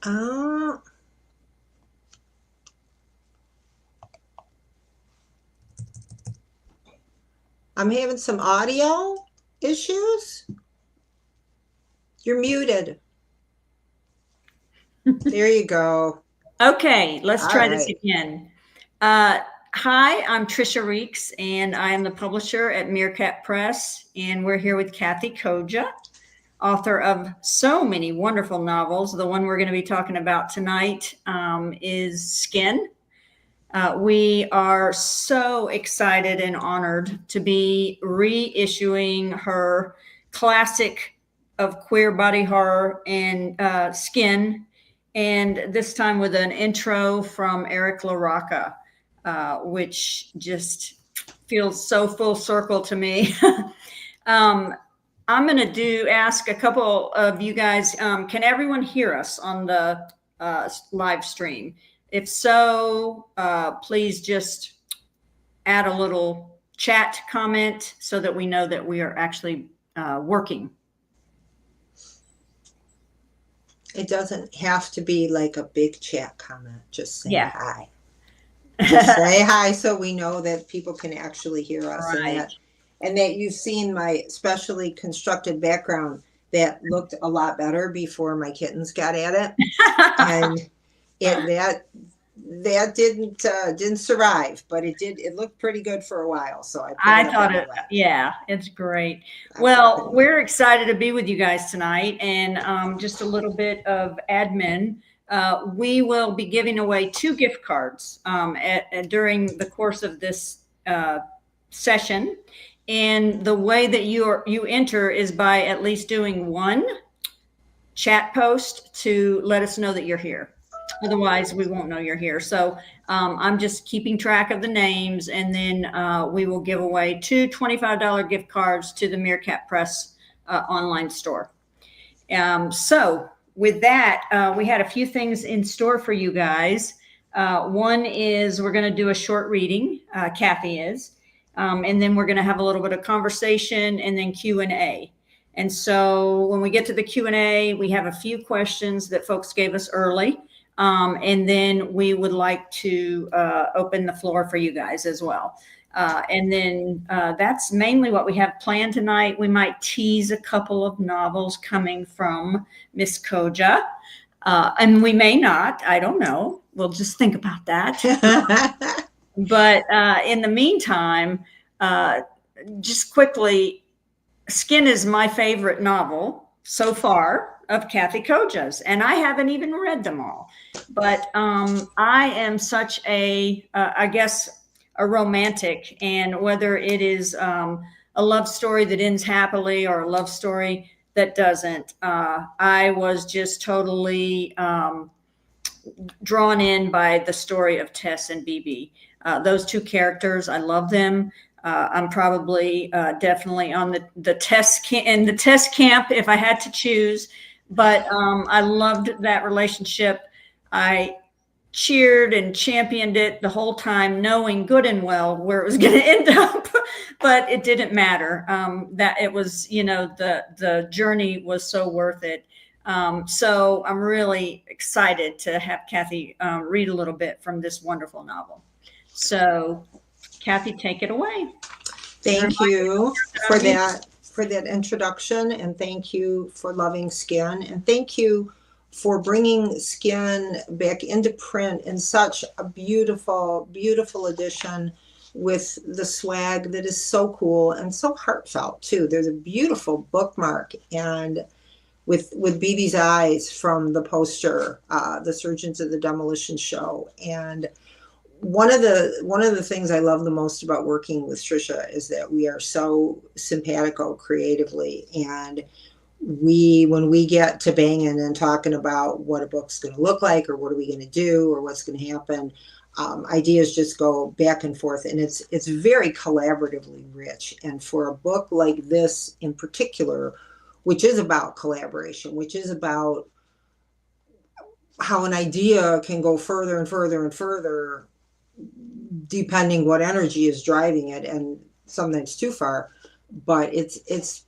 Uh, I'm having some audio issues. You're muted. There you go. Okay, let's All try this right. again. Uh, Hi, I'm Trisha Reeks, and I am the publisher at Meerkat Press, and we're here with Kathe Koja, author of so many wonderful novels. The one we're going to be talking about tonight is Skin. We are so excited and honored to be reissuing her classic of queer body horror and Skin, and this time with an intro from Eric LaRocca, which just feels so full circle to me. um, I'm going to ask a couple of you guys. Can everyone hear us on the live stream? If so, please just add a little chat comment so that we know that we are actually working. It doesn't have to be like a big chat comment. Just say Yeah. hi. Just say hi so we know that people can actually hear us Right. and that you've seen my specially constructed background that looked a lot better before my kittens got at it. And it that didn't survive, but it looked pretty good for a while, so I put it I up thought it, anyway. yeah, it's great. I put it up Well, anyway. we're excited to be with you guys tonight, and just a little bit of admin. We will be giving away 2 gift cards during the course of this session, and the way that you enter is by at least doing one chat post to let us know that you're here. Otherwise, we won't know you're here. So I'm just keeping track of the names, and then we will give away 2 $25 gift cards to the Meerkat Press online store. So with that, we had a few things in store for you guys. One is we're going to do a short reading. Kathe is. And then we're going to have a little bit of conversation and then Q&A. And so when we get to the Q&A, we have a few questions that folks gave us early. And then we would like to open the floor for you guys as well. And then that's mainly what we have planned tonight. We might tease a couple of novels coming from Miss Koja. And we may not. I don't know. We'll just think about that. But in the meantime, uh, just quickly, Skin is my favorite novel so far of Kathe Koja's, and I haven't even read them all. But I am such I guess, a romantic, and whether it is a love story that ends happily or a love story that doesn't, I was just totally drawn in by the story of Tess and BB. Those 2 characters, I love them. I'm probably definitely on the in the Tess camp if I had to choose. But I loved that relationship. I cheered and championed it the whole time, knowing good and well where it was going to end up. But it didn't matter. That it was, the journey was so worth it. So I'm really excited to have Kathe read a little bit from this wonderful novel. So, Kathe, take it away. Thank you for that introduction, and thank you for loving Skin, and thank you for bringing Skin back into print in such a beautiful, beautiful edition with the swag that is so cool and so heartfelt too. There's a beautiful bookmark and with BB's eyes from the poster, the Surgeons of the Demolition Show. And one of the things I love the most about working with Trisha is that we are so simpatico creatively, and when we get to banging and talking about what a book's going to look like or what are we going to do or what's going to happen, ideas just go back and forth, and it's very collaboratively rich. And for a book like this in particular, which is about collaboration, which is about how an idea can go further and further and further depending what energy is driving it, and sometimes too far. But it's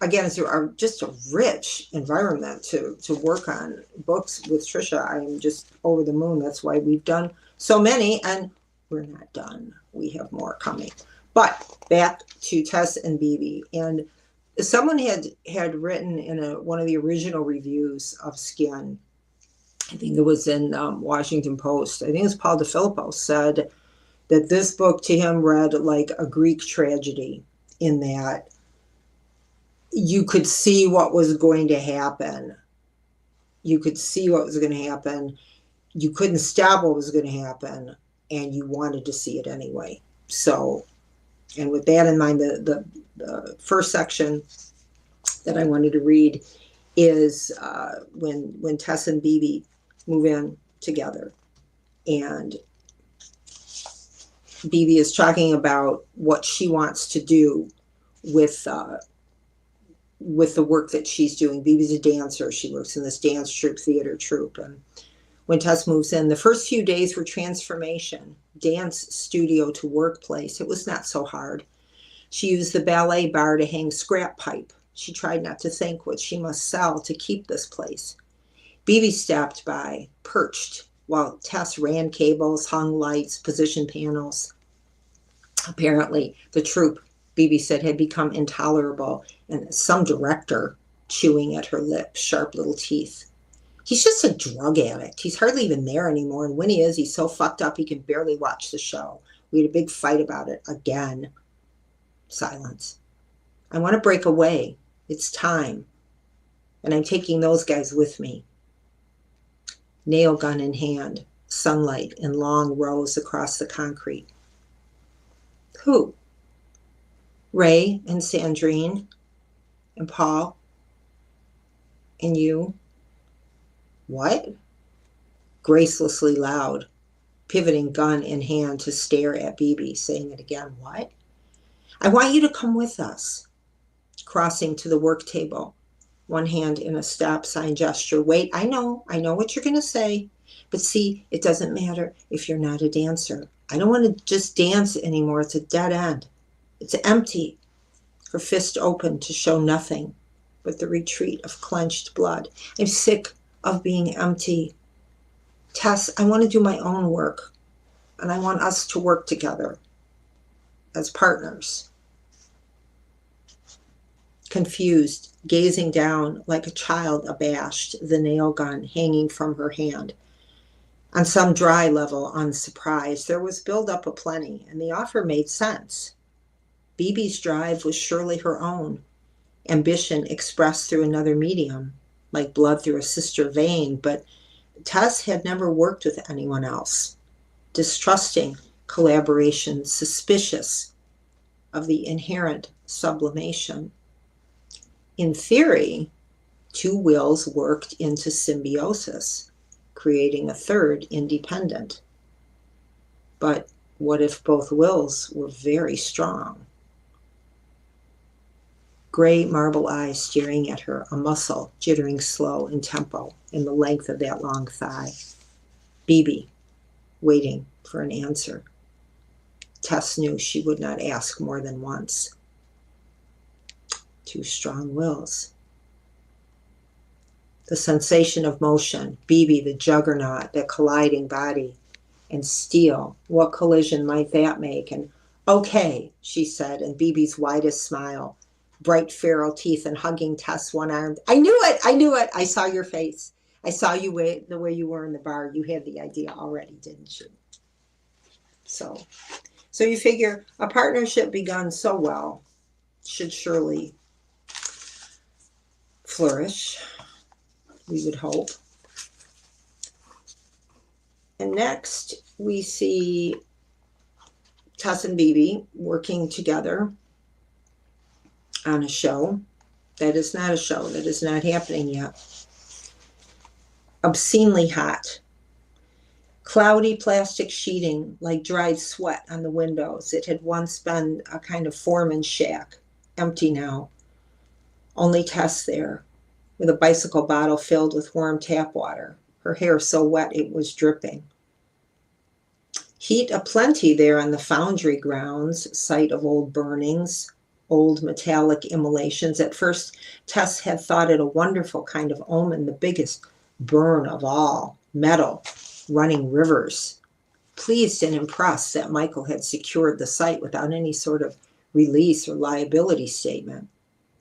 again, it's just a rich environment to work on books with Trisha. I am just over the moon. That's why we've done so many, and we're not done. We have more coming. But back to Tess and Bibi, and someone had written in one of the original reviews of Skin, I think it was in Washington Post, I think it was Paul DeFilippo, said that this book to him read like a Greek tragedy, in that you could see what was going to happen. You could see what was going to happen. You couldn't stop what was going to happen, and you wanted to see it anyway. So, and with that in mind, the first section that I wanted to read is when Tess and Bibi move in together, and Bibi is talking about what she wants to do with the work that she's doing. Bibi's a dancer. She works in this dance troupe, theater troupe. And when Tess moves in, the first few days were transformation. Dance studio to workplace. It was not so hard. She used the ballet bar to hang scrap pipe. She tried not to think what she must sell to keep this place. Bibi stopped by, perched, while Tess ran cables, hung lights, positioned panels. Apparently, the troupe, Bibi said, had become intolerable, and some director chewing at her lips, sharp little teeth. He's just a drug addict. He's hardly even there anymore, and when he is, he's so fucked up he can barely watch the show. We had a big fight about it again. Silence. I want to break away. It's time. And I'm taking those guys with me. Nail gun in hand, sunlight in long rows across the concrete. Who? Ray and Sandrine and Paul and you. What? Gracelessly loud, pivoting gun in hand to stare at Bibi, saying it again. What? I want you to come with us. Crossing to the work table, one hand in a stop sign gesture. Wait, I know what you're going to say. But see, it doesn't matter if you're not a dancer. I don't want to just dance anymore. It's a dead end. It's empty. Her fist open to show nothing but the retreat of clenched blood. I'm sick of being empty. Tess, I want to do my own work. And I want us to work together as partners. Confused, gazing down like a child abashed, the nail gun hanging from her hand. On some dry level, unsurprised, there was build-up aplenty, and the offer made sense. Bibi's drive was surely her own, ambition expressed through another medium, like blood through a sister vein, but Tess had never worked with anyone else, distrusting collaboration, suspicious of the inherent sublimation. In theory, two wills worked into symbiosis, creating a third independent. But what if both wills were very strong? Gray marble eyes staring at her, a muscle jittering slow in tempo in the length of that long thigh. Bibi, waiting for an answer. Tess knew she would not ask more than once. Two strong wills. The sensation of motion, Bibi the juggernaut, the colliding body, and steel. What collision might that make? And okay, she said, and Bibi's widest smile, bright feral teeth and hugging Tess one arm. I knew it. I saw your face. I saw you the way you were in the bar. You had the idea already, didn't you? So you figure a partnership begun so well should surely flourish, we would hope. And next we see Tess and Bibi working together on a show that is not a show, that is not happening yet. Obscenely hot. Cloudy plastic sheeting like dried sweat on the windows. It had once been a kind of foreman's shack, empty now. Only Tess there, with a bicycle bottle filled with warm tap water, her hair so wet it was dripping. Heat aplenty there on the foundry grounds, site of old burnings, old metallic immolations. At first, Tess had thought it a wonderful kind of omen, the biggest burn of all, metal, running rivers. Pleased and impressed that Michael had secured the site without any sort of release or liability statement.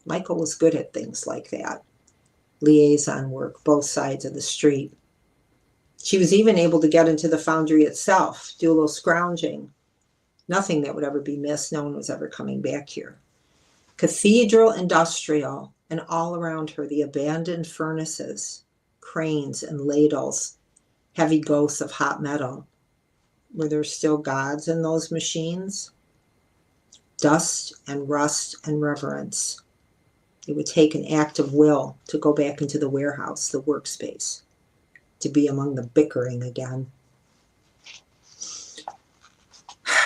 Michael was good at things like that. Liaison work, both sides of the street. She was even able to get into the foundry itself, do a little scrounging. Nothing that would ever be missed. No one was ever coming back here. Cathedral Industrial, and all around her, the abandoned furnaces, cranes and ladles, heavy ghosts of hot metal. Were there still gods in those machines? Dust and rust and reverence. It would take an act of will to go back into the warehouse, the workspace, to be among the bickering again.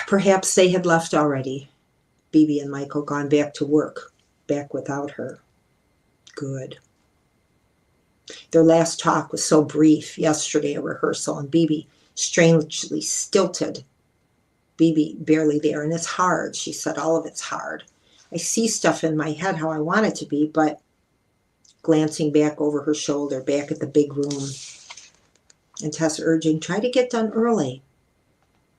Perhaps they had left already. Bibi and Michael gone back to work, back without her. Good. Their last talk was so brief yesterday at rehearsal, and Bibi strangely stilted. Bibi barely there, and it's hard, she said, all of it's hard. I see stuff in my head how I want it to be, but glancing back over her shoulder, back at the big room, and Tess urging, try to get done early.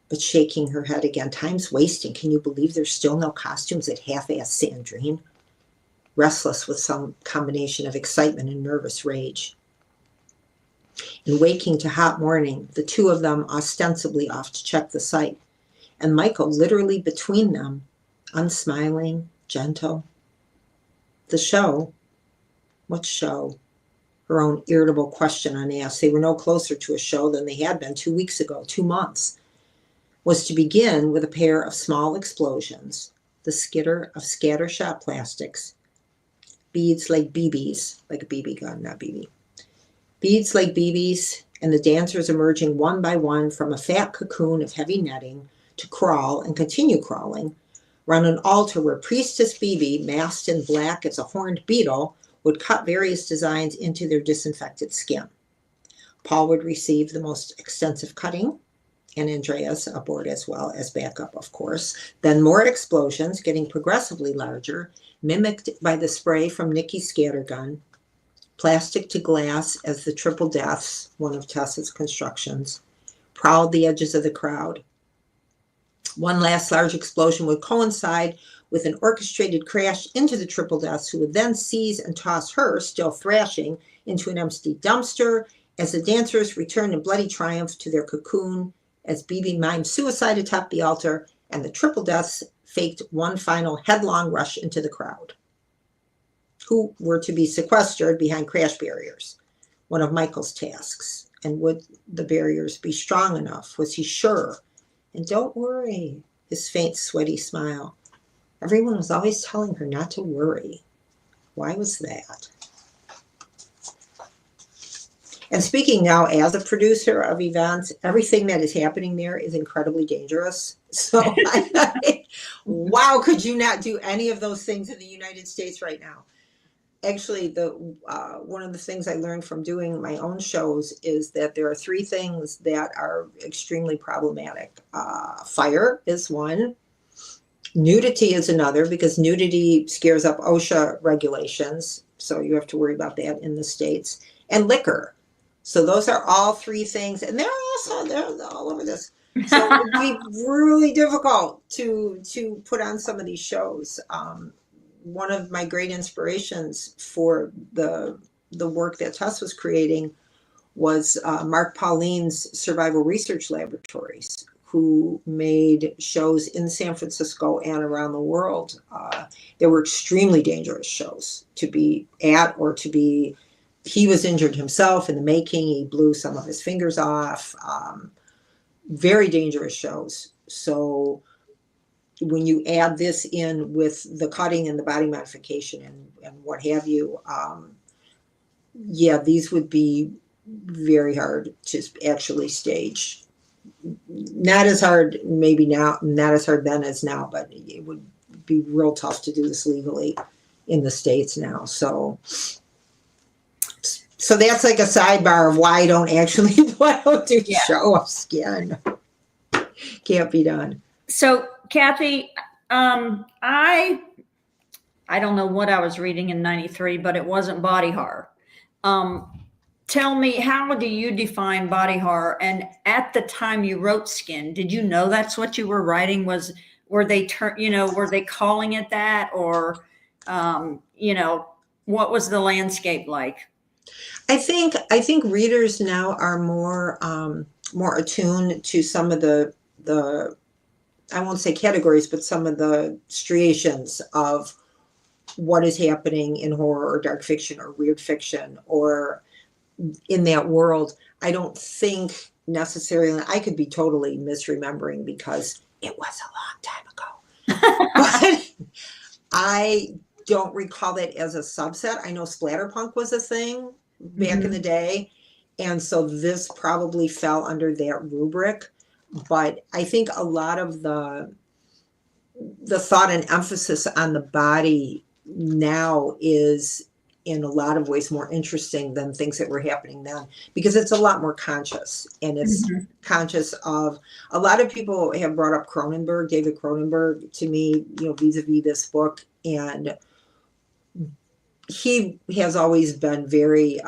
But shaking her head again, time's wasting. Can you believe there's still no costumes at half-ass Sandrine? Restless with some combination of excitement and nervous rage. And waking to hot morning, the two of them ostensibly off to check the site, and Michael literally between them, unsmiling, gentle. The show? What show? Her own irritable question unasked. They were no closer to a show than they had been 2 weeks ago, 2 months. Was to begin with a pair of small explosions, the skitter of scattershot plastics, beads like BBs, like a BB gun, not BB. Beads like BBs, and the dancers emerging one by one from a fat cocoon of heavy netting to crawl and continue crawling, around an altar where Priestess Bibi, masked in black as a horned beetle, would cut various designs into their disinfected skin. Paul would receive the most extensive cutting, and Andreas aboard as well as backup, of course. Then more explosions, getting progressively larger, mimicked by the spray from Nikki's scattergun, plastic to glass as the triple deaths, one of Tess's constructions, prowled the edges of the crowd. One last large explosion would coincide with an orchestrated crash into the triple deaths, who would then seize and toss her, still thrashing, into an empty dumpster as the dancers returned in bloody triumph to their cocoon, as Bibi mimed suicide atop the altar, and the triple deaths faked one final headlong rush into the crowd, who were to be sequestered behind crash barriers, one of Michael's tasks. And would the barriers be strong enough? Was he sure? And don't worry, his faint, sweaty smile. Everyone was always telling her not to worry. Why was that? And speaking now as a producer of events, everything that is happening there is incredibly dangerous. So, wow, could you not do any of those things in the United States right now? Actually, one of the things I learned from doing my own shows is that there are 3 things that are extremely problematic. Fire is one. Nudity is another, because nudity scares up OSHA regulations. So you have to worry about that in the States. And liquor. So those are all 3 things. And they're all over this. So it would be really difficult to put on some of these shows. One of my great inspirations for the work that Tess was creating was Mark Pauline's Survival Research Laboratories, who made shows in San Francisco and around the world. They were extremely dangerous shows to be at or to be. He was injured himself in the making. He blew some of his fingers off. Very dangerous shows. So when you add this in with the cutting and the body modification and what have you, these would be very hard to actually stage. Not as hard maybe now, not as hard then as now, but it would be real tough to do this legally in the States now. So that's like a sidebar of why I don't do show of skin. Can't be done. So, Kathe, I I don't know what I was reading in 93, but it wasn't body horror. Tell me, how do you define body horror? And at the time you wrote Skin, did you know that's what you were writing? Were they were they calling it that, or what was the landscape like? I think readers now are more attuned to some of the I won't say categories, but some of the striations of what is happening in horror or dark fiction or weird fiction or in that world. I don't think necessarily, I could be totally misremembering because it was a long time ago. But I don't recall that as a subset. I know splatterpunk was a thing back in the day. And so this probably fell under that rubric. But I think a lot of the thought and emphasis on the body now is in a lot of ways more interesting than things that were happening then, because it's a lot more conscious, and it's conscious of, a lot of people have brought up David Cronenberg to me, vis-a-vis this book. And he has always been very,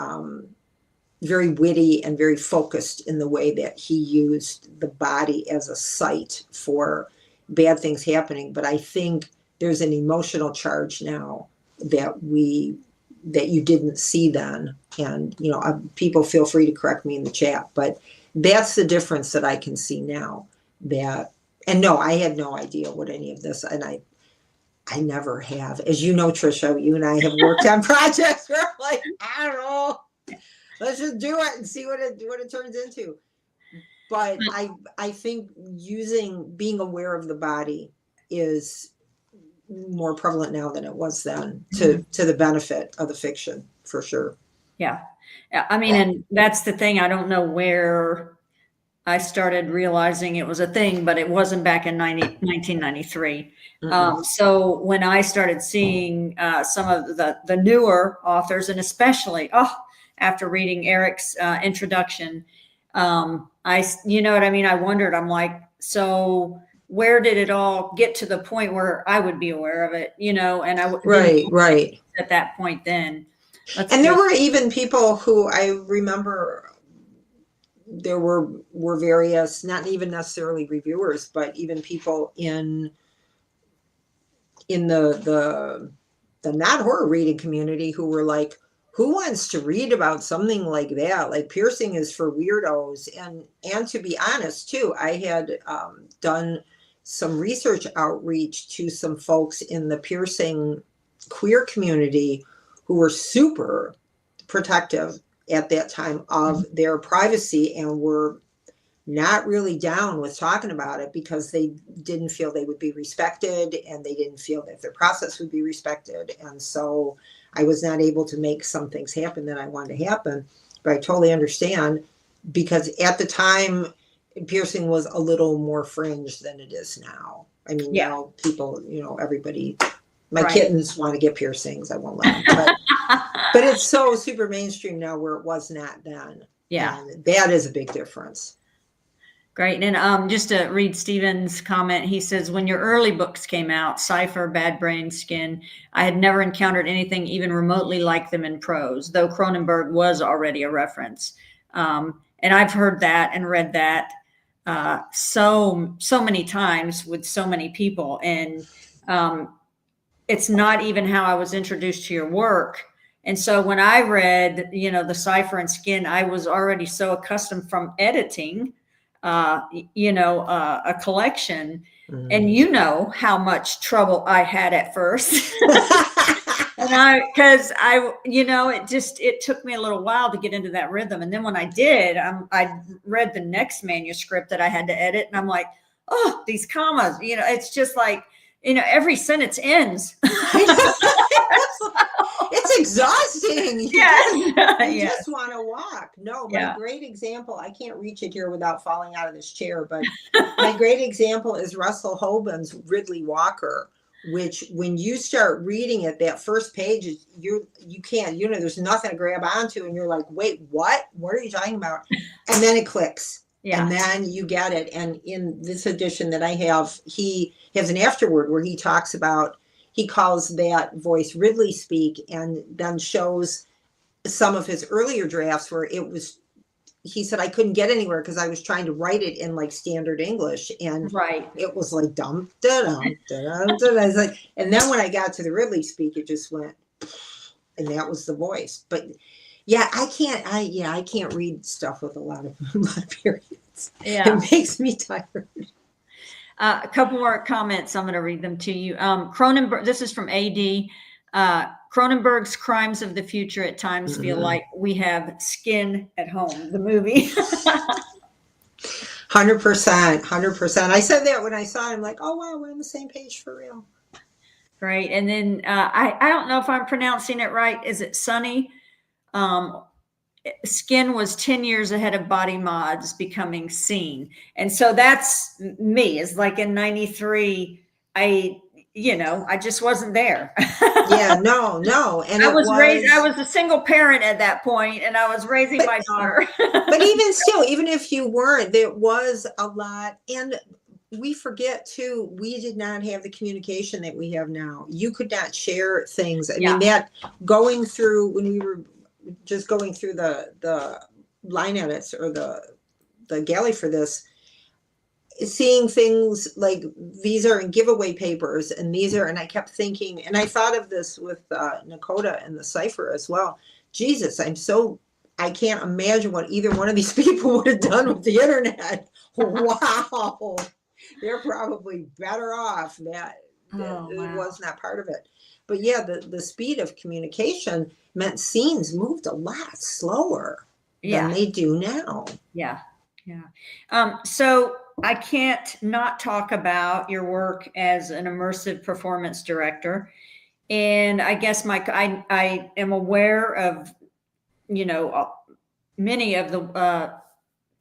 very witty and very focused in the way that he used the body as a site for bad things happening. But I think there's an emotional charge now that you didn't see then. And, people feel free to correct me in the chat, but that's the difference that I can see now. And no, I had no idea what any of this, and I never have. As you know, Trisha, you and I have worked on projects where I'm like, I don't know, let's just do it and see what it turns into. But I think being aware of the body is more prevalent now than it was then, to the benefit of the fiction, for sure. Yeah. I mean, and that's the thing. I don't know where I started realizing it was a thing, but it wasn't back in 1993. So when I started seeing some of the newer authors, and especially after reading Eric's introduction, you know what I mean? I wondered, I'm like, so where did it all get to the point where I would be aware of it, and I right at that point then. And there were even people who I remember, there were various, not even necessarily reviewers, but even people in the not horror reading community who were like, who wants to read about something like that? Like, piercing is for weirdos. And to be honest too, I had done some research outreach to some folks in the piercing queer community who were super protective at that time of their privacy, and were not really down with talking about it because they didn't feel they would be respected, and they didn't feel that their process would be respected. And so I was not able to make some things happen that I wanted to happen. But I totally understand, because at the time, piercing was a little more fringe than it is now. I mean, now people, everybody, my kittens want to get piercings. I won't let them. But it's so super mainstream now, where it was not then. Yeah. And that is a big difference. Great. And just to read Steven's comment, he says, when your early books came out, Cypher, Bad Brain, Skin, I had never encountered anything even remotely like them in prose, though Cronenberg was already a reference. And I've heard that and read that so many times with so many people. And it's not even how I was introduced to your work. And so when I read, the Cypher and Skin, I was already so accustomed from editing, a collection. And how much trouble I had at first. And it took me a little while to get into that rhythm. And then when I did, I read the next manuscript that I had to edit, and I'm like, oh, these commas, it's just like, every sentence ends. It's exhausting. You just want to walk. No, my great example, I can't reach it here without falling out of this chair, but my great example is Russell Hoban's Ridley Walker, which when you start reading it, that first page, you can't, there's nothing to grab onto, and you're like, wait, what are you talking about? And then it clicks. Yeah. And then you get it. And in this edition that I have, he has an afterword where he talks about, he calls that voice Ridley speak, and then shows some of his earlier drafts where it was, he said, I couldn't get anywhere because I was trying to write it in like standard English, and Right. it was like dum da dum da dum da. I was like, and then when I got to the Ridley speak, it just went, and that was the voice. But yeah, I can't read stuff with a lot of periods. Yeah. It makes me tired. A couple more comments. I'm going to read them to you. Cronenberg, this is from AD. Cronenberg's Crimes of the Future at times feel like we have Skin at Home, the movie. 100%. I said that when I saw it. I'm like, oh, wow, we're on the same page for real. Right. And then I don't know if I'm pronouncing it right. Is it Sunny? Skin was 10 years ahead of Body Mods becoming Scene. And so that's me. It's like in 93, I just wasn't there. Yeah, no. And I was a single parent at that point, and I was raising my daughter. But even still, even if you weren't, there was a lot. And we forget too, we did not have the communication that we have now. You could not share things. I mean, that going through, when we were just going through the line edits or the galley for this, seeing things like these are in giveaway papers and these are, and I kept thinking, and I thought of this with Nakota and the cipher as well. Jesus, I can't imagine what either one of these people would have done with the internet. Wow. They're probably better off that it was not part of it. But yeah, the speed of communication meant scenes moved a lot slower than they do now. Yeah. So I can't not talk about your work as an immersive performance director. And I guess I am aware of, many of the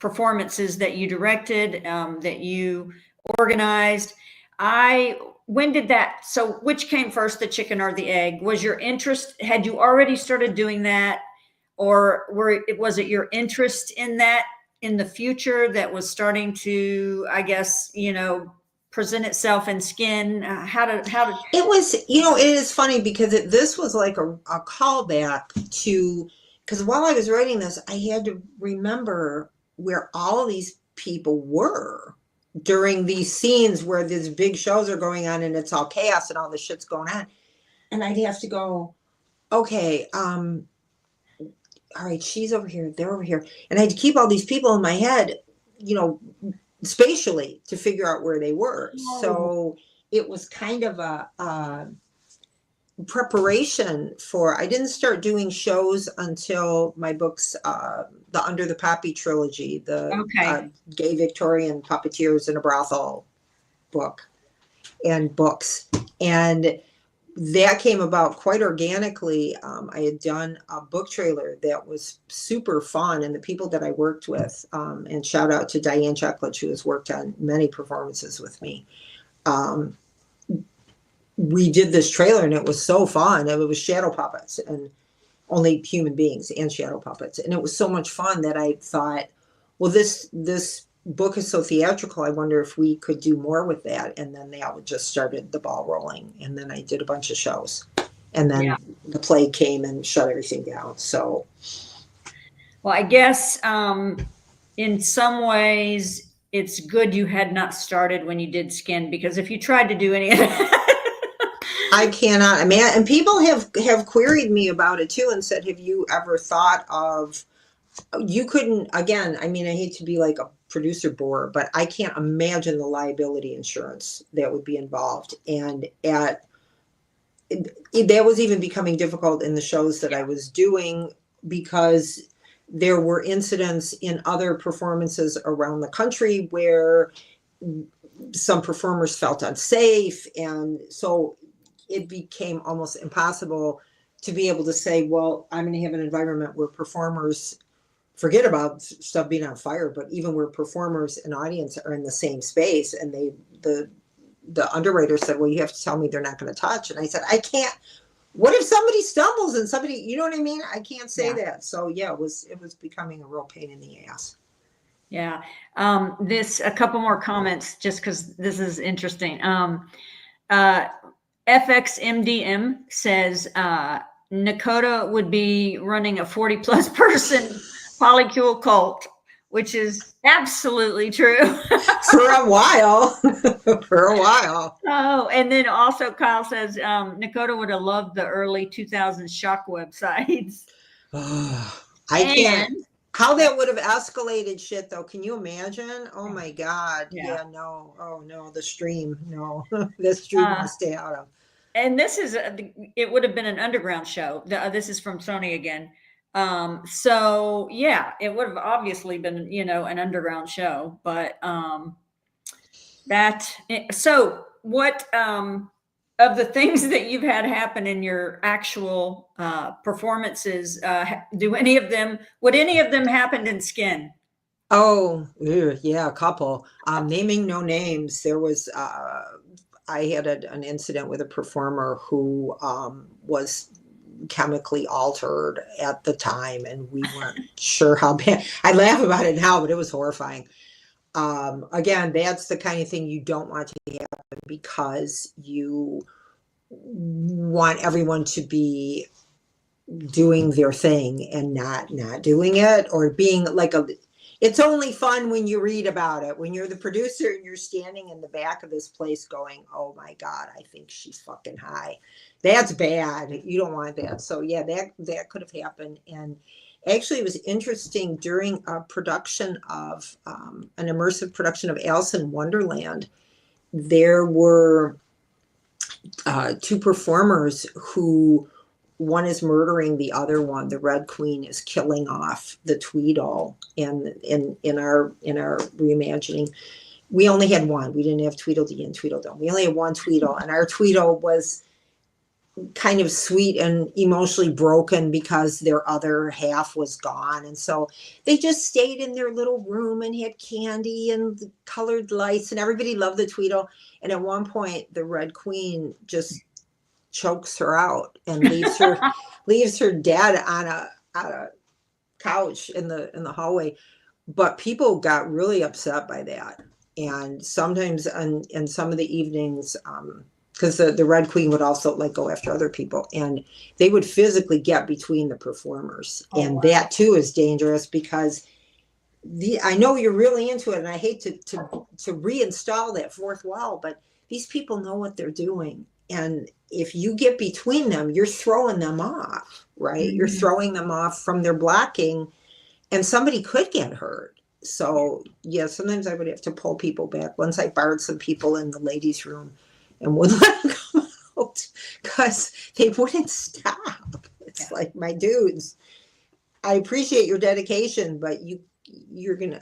performances that you directed, that you organized. So which came first, the chicken or the egg? Was your interest, had you already started doing that? Or was it your interest in that in the future that was starting to, I guess, present itself in Skin? How did it was, it is funny because this was like a callback to, because while I was writing this, I had to remember where all of these people were during these scenes where these big shows are going on and it's all chaos and all this shit's going on. And I'd have to go, okay, all right, she's over here, they're over here. And I had to keep all these people in my head, spatially to figure out where they were. Whoa. So it was kind of a preparation for, I didn't start doing shows until my books, the Under the Poppy trilogy, the Gay Victorian Puppeteers in a Brothel book and books. And that came about quite organically. I had done a book trailer that was super fun, and the people that I worked with, and shout out to Diane Chuckledge, who has worked on many performances with me. We did this trailer and it was so fun. It was shadow puppets and only human beings and shadow puppets. And it was so much fun that I thought, well, this book is so theatrical. I wonder if we could do more with that. And then that just started the ball rolling. And then I did a bunch of shows. And then the plague came and shut everything down. So, well, I guess in some ways it's good you had not started when you did Skin, because if you tried to do any of that, I cannot imagine. And people have queried me about it too and said, have you ever thought of, you couldn't, again, I mean, I hate to be like a producer bore, but I can't imagine the liability insurance that would be involved. And that was even becoming difficult in the shows that I was doing, because there were incidents in other performances around the country where some performers felt unsafe. And so it became almost impossible to be able to say, well, I'm going to have an environment where performers, forget about stuff being on fire, but even where performers and audience are in the same space. And the underwriter said, well, you have to tell me they're not going to touch. And I said, I can't. What if somebody stumbles and somebody, you know what I mean? I can't say that. So yeah, it was becoming a real pain in the ass. Yeah. A couple more comments, just because this is interesting. FXMDM says Nakota would be running a 40+ person polycule cult, which is absolutely true. For a while. For a while. Oh, and then also Kyle says Nakota would have loved the early 2000s shock websites. I can't. How that would have escalated shit, though. Can you imagine? Oh my God. Yeah, no. Oh no, the stream. No, the stream must stay out of. And this is, it would have been an underground show. This is from Sony again. So yeah, it would have obviously been, an underground show, but so what, of the things that you've had happen in your actual performances, would any of them happen in Skin? Oh, yeah, a couple. Naming no names. There was, I had an incident with a performer who was chemically altered at the time, and we weren't sure how bad. I laugh about it now, but it was horrifying. Again, that's the kind of thing you don't want to happen, because you want everyone to be doing their thing and not doing it, or being like it's only fun when you read about it. When you're the producer and you're standing in the back of this place going, oh my God, I think she's fucking high. That's bad. You don't want that. So yeah, that could have happened. And actually, it was interesting during a production of an immersive production of Alice in Wonderland. There were two performers who, one is murdering the other one. The Red Queen is killing off the Tweedle. And in our reimagining, we only had one. We didn't have Tweedledee and Tweedledum. We only had one Tweedle, and our Tweedle was kind of sweet and emotionally broken because their other half was gone. And so they just stayed in their little room and had candy and colored lights, and everybody loved the Tweedle. And at one point, the Red Queen just chokes her out and leaves her dead on a couch in the hallway. But people got really upset by that. And sometimes in some of the evenings, because the Red Queen would also go after other people, and they would physically get between the performers. Oh, and wow. That too is dangerous, because I know you're really into it, and I hate to reinstall that fourth wall, but these people know what they're doing. And if you get between them, you're throwing them off, right? Mm-hmm. You're throwing them off from their blocking, and somebody could get hurt. So yeah, sometimes I would have to pull people back. Once I barred some people in the ladies' room and wouldn't let them come out because they wouldn't stop. It's like, my dudes, I appreciate your dedication, but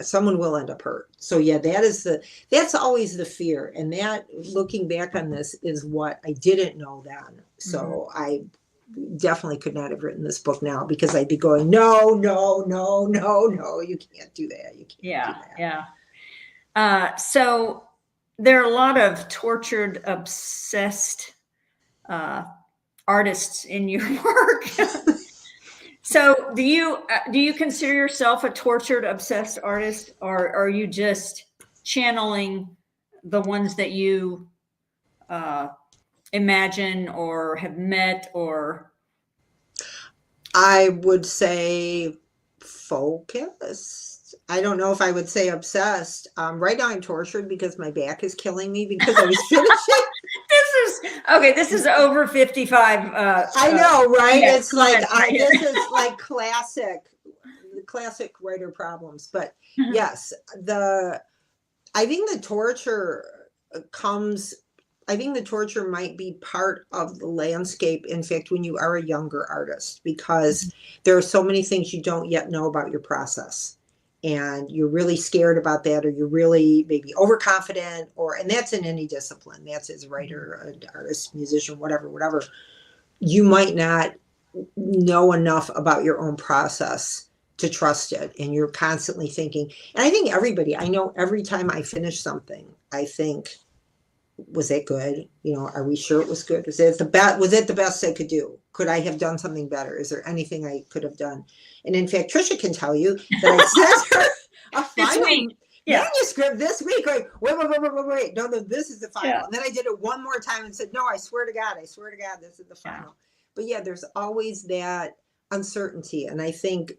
someone will end up hurt. So yeah, that's always the fear. And that, looking back on this, is what I didn't know then. So mm-hmm. I definitely could not have written this book now, because I'd be going, no, you can't do that. You can't do that. Yeah. So there are a lot of tortured, obsessed artists in your work. So do you consider yourself a tortured, obsessed artist, or are you just channeling the ones that you imagine or have met? Or I would say focused. I don't know if I would say obsessed. Right now I'm tortured because my back is killing me, because I was finishing. This is over 55. I know, right? Yeah, it's like, this is like classic writer problems. But yes, I think the torture might be part of the landscape, in fact, when you are a younger artist, because there are so many things you don't yet know about your process. And you're really scared about that, or you're really maybe overconfident, and that's in any discipline. That's as a writer, an artist, musician, whatever. You might not know enough about your own process to trust it. And you're constantly thinking, and I think I know every time I finish something, I think, was it good? Are we sure it was good? Was it the best I could do? Could I have done something better? Is there anything I could have done? And in fact, Trisha can tell you that I sent her a final. manuscript this week. Like, wait. No, this is the final. Yeah. And then I did it one more time and said, no, I swear to God, this is the final. But yeah, there's always that uncertainty. And I think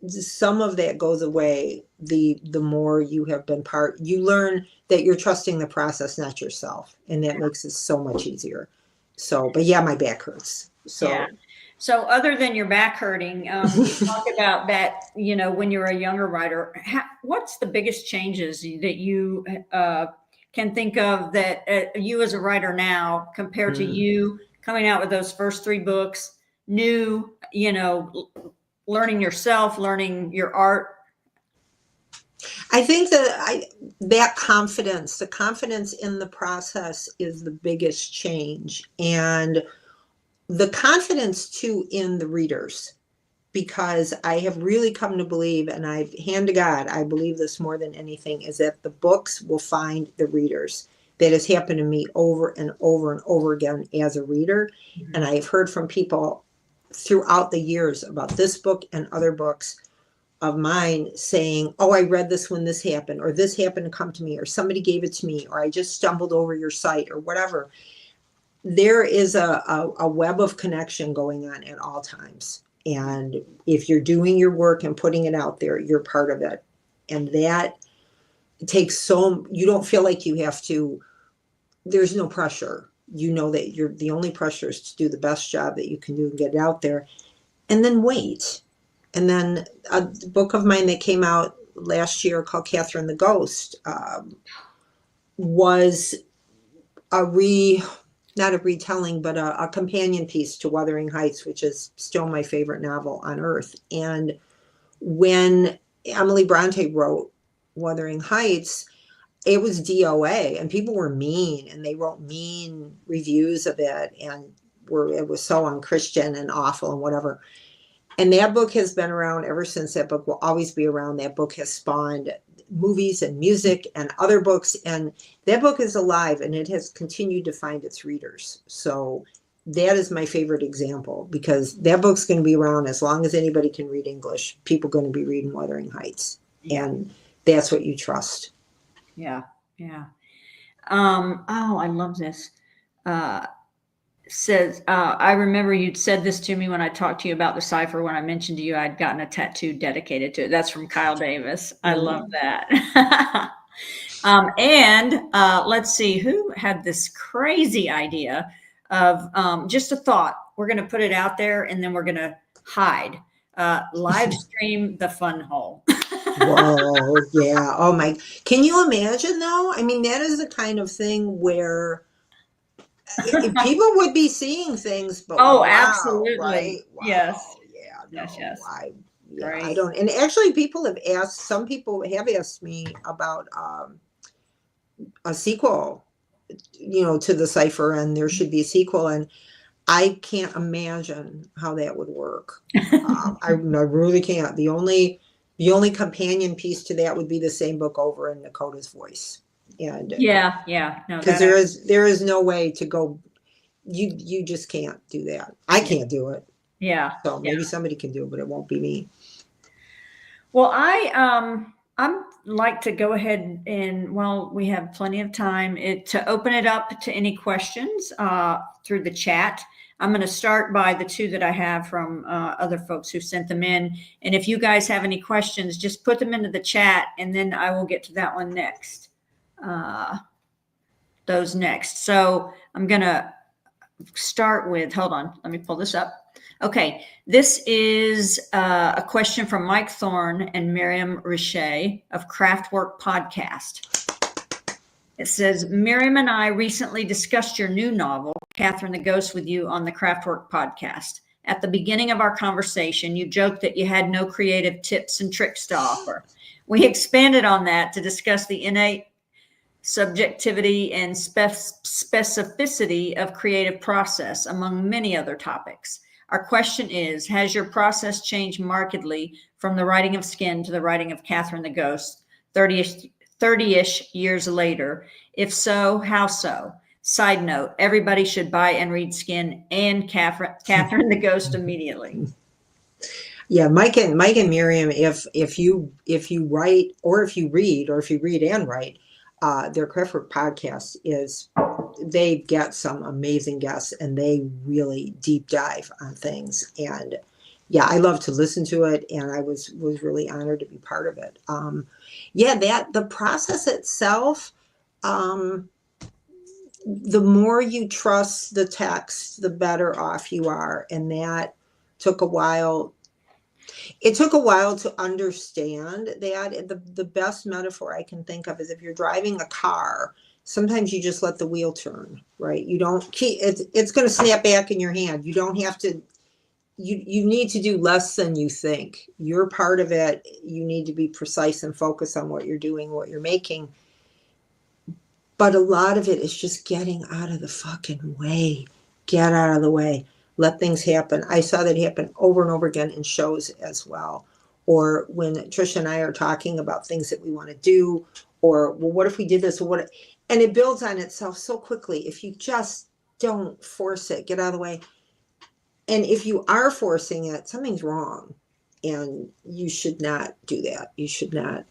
some of that goes away the more you have been you learn that you're trusting the process, not yourself. And that makes it so much easier. So, but yeah, my back hurts. So. Yeah. So other than your back hurting, you talk about that, when you're a younger writer, what's the biggest changes that you can think of that you as a writer now compared to you coming out with those first 3 books, new, learning yourself, learning your art? I think that the confidence in the process is the biggest change. And the confidence too in the readers, because I have really come to believe, and hand to God, I believe this more than anything, is that the books will find the readers. That has happened to me over and over and over again as a reader. Mm-hmm. And I've heard from people throughout the years about this book and other books of mine saying, oh, I read this when this happened, or this happened to come to me, or somebody gave it to me, or I just stumbled over your site, or whatever. There is a web of connection going on at all times. And if you're doing your work and putting it out there, you're part of it. And that takes you don't feel like you have to, there's no pressure. You know that the only pressure is to do the best job that you can do and get it out there. And then wait. And then a book of mine that came out last year called Kathe the Ghost was not a retelling, but a companion piece to Wuthering Heights, which is still my favorite novel on earth. And when Emily Bronte wrote Wuthering Heights, it was DOA, and people were mean, and they wrote mean reviews of it, and it was so unchristian and awful and whatever. And that book has been around ever since. That book will always be around. That book has spawned movies and music and other books, and that book is alive, and it has continued to find its readers. So that is my favorite example, because that book's going to be around as long as anybody can read English. People are going to be reading Wuthering Heights, and that's what you trust. Yeah. I love this. Says, I remember you'd said this to me when I talked to you about the cipher, when I mentioned to you I'd gotten a tattoo dedicated to it. That's from Kyle Davis. I love that. And let's see, who had this crazy idea of just a thought. We're going to put it out there, and then we're going to hide. Live stream the fun hole. Whoa, yeah. Oh my, can you imagine though? I mean, that is the kind of thing where people would be seeing things, but wow, absolutely, right? Wow. Yes, yeah, no, yes. I don't. And actually, some people have asked me about a sequel, to the cipher, and there should be a sequel, and I can't imagine how that would work. I really can't. The only companion piece to that would be the same book over in Dakota's voice. And no, because there is no way to go. You just can't do that. I can't do it. Yeah. So maybe somebody can do it, but it won't be me. Well, I'm like to go ahead and, we have plenty of time to open it up to any questions through the chat. I'm going to start by the 2 that I have from other folks who sent them in. And if you guys have any questions, just put them into the chat, and then I will get to that one next. Those next. So I'm going to start with, hold on, let me pull this up. Okay, this is a question from Mike Thorne and Miriam Richet of Craftwork Podcast. It says, Miriam and I recently discussed your new novel, Kathe the Ghost, with you on the Craftwork Podcast. At the beginning of our conversation, you joked that you had no creative tips and tricks to offer. We expanded on that to discuss the innate subjectivity and specificity of creative process, among many other topics. Our question is, has your process changed markedly from the writing of Skin to the writing of Kathe the Ghost 30-ish years later? If so, how so? Side note, everybody should buy and read Skin and Kathe the Ghost immediately. Yeah, Mike and Miriam, if you write or if you read or if you read and write, their Craftwork podcast is they get some amazing guests and they really deep dive on things. And yeah, I love to listen to it, and I was really honored to be part of it. Yeah, that the process itself. Um, the more you trust the text, the better off you are, and that took a while. It took a while to understand that. The best metaphor I can think of is if you're driving a car, sometimes you just let the wheel turn, right? You don't keep it's going to snap back in your hand. You don't have to you need to do less than you think. You're part of it. You need to be precise and focus on what you're doing, what you're making. But a lot of it is just getting out of the fucking way. Get out of the way. Let things happen. I saw that happen over and over again in shows as well. Or when Trisha and I are talking about things that we want to do, or well, what if we did this? Or what? And it builds on itself so quickly. If you just don't force it, get out of the way. And if you are forcing it, something's wrong. And you should not do that. You should not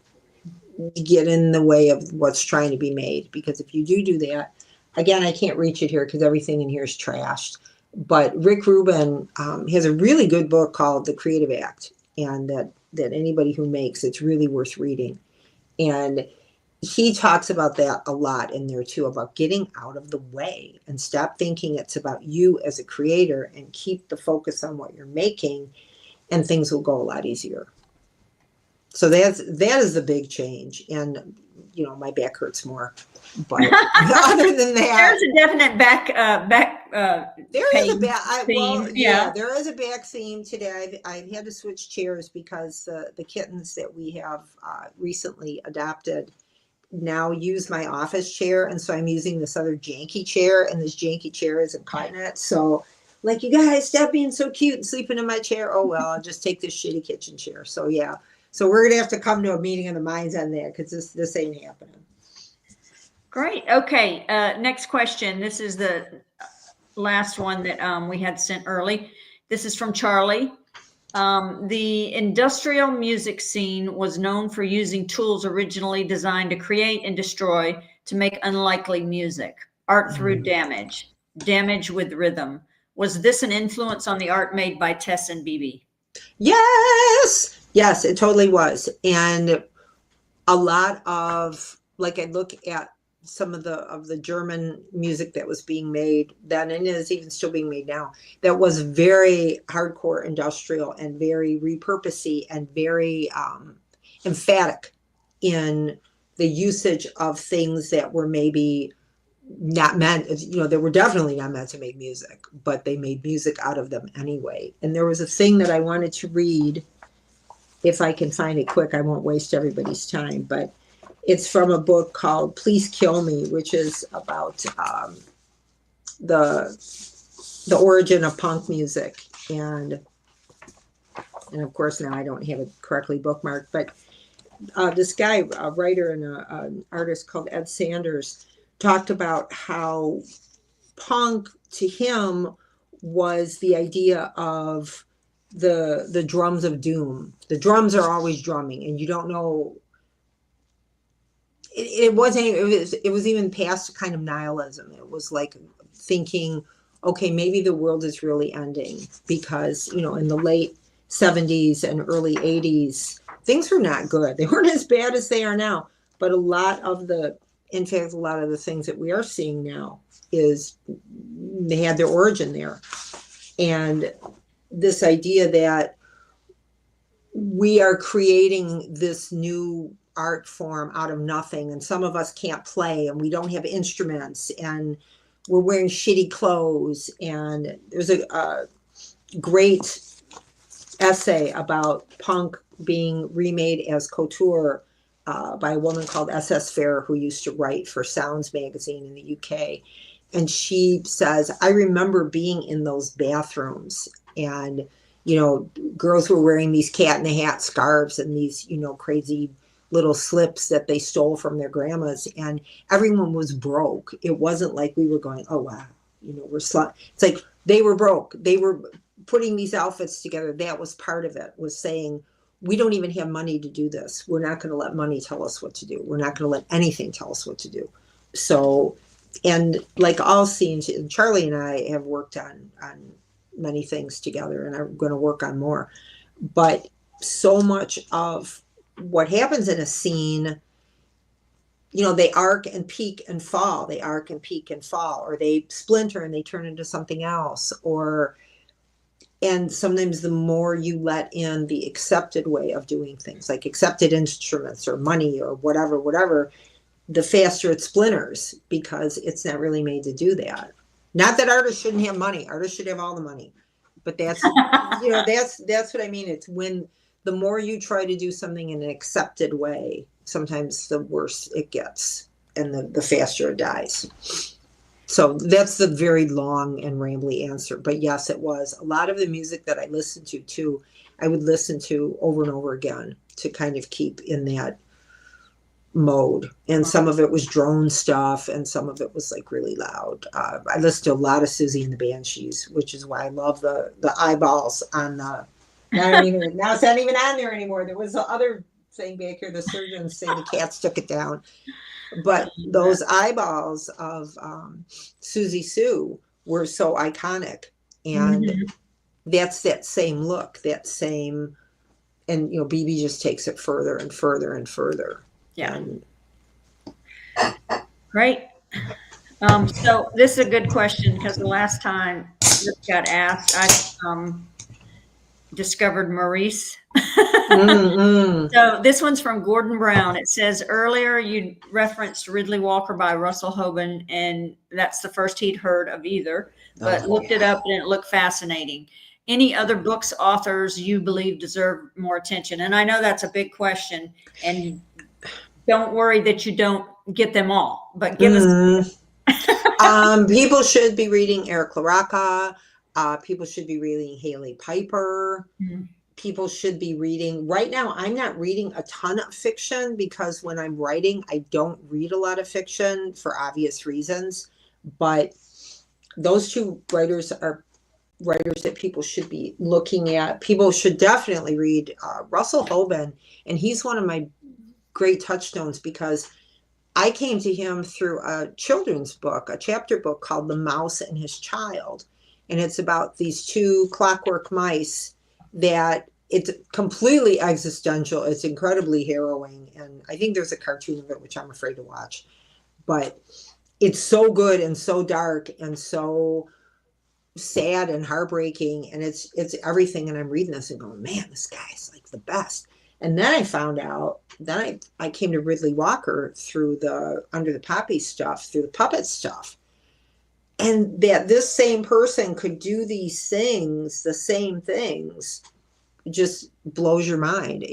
get in the way of what's trying to be made, because if you do that, again, I can't reach it here because everything in here is trashed, but Rick Rubin has a really good book called The Creative Act, and that anybody who makes, it's really worth reading. And he talks about that a lot in there too, about getting out of the way and stop thinking it's about you as a creator and keep the focus on what you're making, and things will go a lot easier. So that is the big change. And my back hurts more, but other than that, There's a definite back there is a back theme. there is a back theme today. I've had to switch chairs because the kittens that we have recently adopted now use my office chair, and so I'm using this other janky chair, and this janky chair isn't cutting it. So like, you guys, stop being so cute and sleeping in my chair. Oh well, I'll just take this shitty kitchen chair. So yeah. So we're going to have to come to a meeting of the minds on that, because this ain't happening. Great. Okay. Next question. This is the last one that we had sent early. This is from Charlie. The industrial music scene was known for using tools originally designed to create and destroy to make unlikely music. Art through damage with rhythm. Was this an influence on the art made by Tess and Bibi? Yes, it totally was. And a lot of, like, I look at some of the German music that was being made then, and is even still being made now, that was very hardcore industrial and very repurposey and very emphatic in the usage of things that were maybe not meant, they were definitely not meant to make music, but they made music out of them anyway. And there was a thing that I wanted to read, if I can find it quick. I won't waste everybody's time, but it's from a book called Please Kill Me, which is about the origin of punk music. And of course, now I don't have it correctly bookmarked, but this guy, a writer and an artist called Ed Sanders, talked about how punk to him was the idea of the drums of doom. The drums are always drumming, and you don't know. It was even past kind of nihilism. It was like thinking, okay, maybe the world is really ending, because in the late 70s and early 80s, things were not good. They weren't as bad as they are now, but in fact, a lot of the things that we are seeing now they had their origin there. And this idea that we are creating this new art form out of nothing, and some of us can't play, and we don't have instruments, and we're wearing shitty clothes. And there's a great essay about punk being remade as couture by a woman called S.S. Fair, who used to write for Sounds magazine in the UK. And she says, I remember being in those bathrooms, and girls were wearing these cat in the hat scarves and these crazy little slips that they stole from their grandmas, and everyone was broke. It wasn't like we were going, oh wow, we're it's like they were broke. They were putting these outfits together, that was part of it, was saying, we don't even have money to do this. We're not going to let money tell us what to do. We're not going to let anything tell us what to do. So, and like all scenes, Charlie and I have worked on many things together, and I'm going to work on more. But so much of what happens in a scene, you know, they arc and peak and fall. They arc and peak and fall, or they splinter and they turn into something else, and sometimes the more you let in the accepted way of doing things, like accepted instruments or money or whatever, the faster it splinters, because it's not really made to do that. Not that artists shouldn't have money. Artists should have all the money. But that's, you know, that's what I mean. It's when the more you try to do something in an accepted way, sometimes the worse it gets and the faster it dies. So that's the very long and rambly answer. But yes, it was. A lot of the music that I listened to too, I would listen to over and over again to kind of keep in that mode. And some of it was drone stuff, and some of it was like really loud. I listened to a lot of Susie and the Banshees, which is why I love the eyeballs on the. Now it's not even on there anymore. There was the other thing back here. The surgeons say the cats took it down. But those eyeballs of Susie Sue were so iconic, and that's that same look, that same, and you know, BB just takes it further and further and further. Yeah. Great. So this is a good question, because the last time this got asked, I discovered Maurice. So this one's from Gordon Brown. It says, earlier you referenced Ridley Walker by Russell Hoban, and that's the first he'd heard of either, but looked it up and it looked fascinating. Any other books, authors you believe deserve more attention? And I know that's a big question, and don't worry that you don't get them all, but give us. People should be reading Eric LaRocca. People should be reading Haley Piper. People should be reading. Right now, I'm not reading a ton of fiction, because when I'm writing, I don't read a lot of fiction for obvious reasons. But those two writers are writers that people should be looking at. People should definitely read Russell Hoban, and he's one of my great touchstones, because I came to him through a children's book, a chapter book called The Mouse and His Child. And it's about these two clockwork mice that it's completely existential. It's incredibly harrowing. And I think there's a cartoon of it, which I'm afraid to watch. But it's so good and so dark and so sad and heartbreaking. And it's everything. And I'm reading this and going, man, this guy's like the best. And then I found out, then I came to Ridley Walker through the Under the Poppy stuff, through the puppet stuff. And that this same person could do these things, the same things, just blows your mind.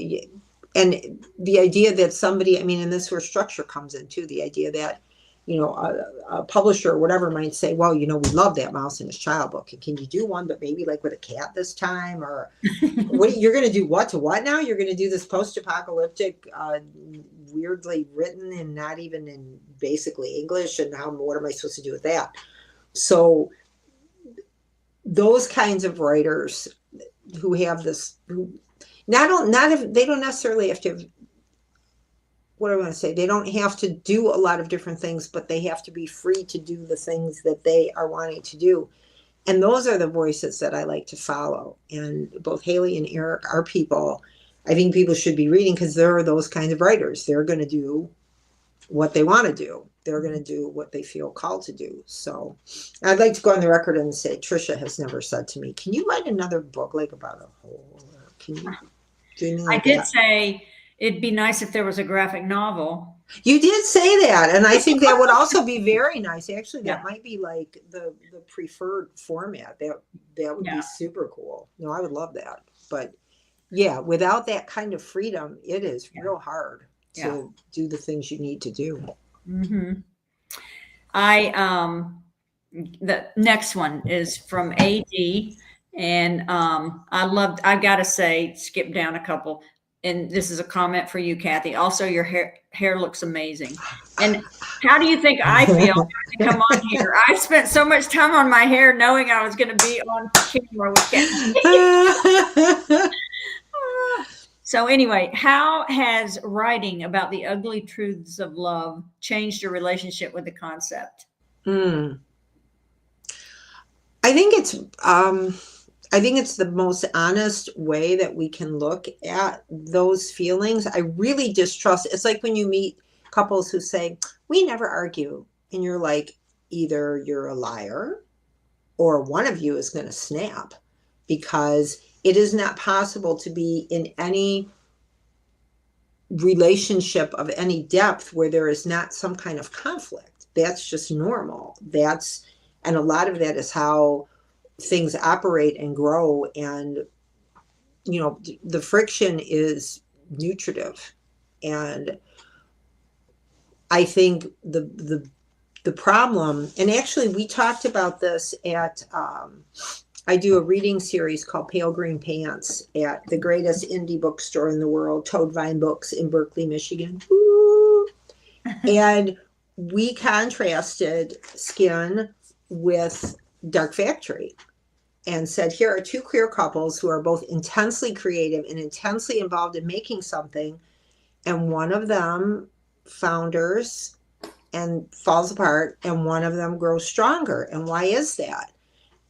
And the idea that somebody, I mean, and this is where structure comes in too, the idea that, you know, a publisher or whatever might say, well, you know, we love that Mouse and His Child book. And can you do one, but maybe like with a cat this time? Or what, you're going to do what to what now? You're going to do this post-apocalyptic, weirdly written and not even in basically English. And what am I supposed to do with that? So those kinds of writers who have this, who they don't necessarily have to have, what do I want to say? They don't have to do a lot of different things, but they have to be free to do the things that they are wanting to do. And those are the voices that I like to follow. And both Haley and Eric are people I think people should be reading, because there are those kinds of writers. They're going to do what they want to do. They're going to do what they feel called to do. So I'd like to go on the record and say, Trisha has never said to me, can you write another book like about a hole? Or can you do anything like I did that? say it'd be nice if there was a graphic novel. You did say that, and I think that would also be very nice. Actually, that might be like the preferred format. That would be super cool. No, I would love that. But yeah, without that kind of freedom, it is real hard to do the things you need to do. Mm-hmm. The next one is from AD, and I gotta say, skip down a couple. and this is a comment for you, Kathe. Also, your hair looks amazing. And how do you think I feel to come on here? I spent so much time on my hair knowing I was going to be on camera with Kathe. So anyway, how has writing about the ugly truths of love changed your relationship with the concept? I think it's the most honest way that we can look at those feelings. I really distrust. It's like when you meet couples who say, "We never argue." And you're like, either you're a liar or one of you is going to snap, because it is not possible to be in any relationship of any depth where there is not some kind of conflict. That's just normal. And a lot of that is how things operate and grow. And, the friction is nutritive. And I think the problem, and actually we talked about this at, I do a reading series called Pale Green Pants at the greatest indie bookstore in the world, Toadvine Books in Berkeley, Michigan. Woo! And we contrasted Skin with Dark Factory and said, here are two queer couples who are both intensely creative and intensely involved in making something. And one of them founders and falls apart, and one of them grows stronger. And why is that?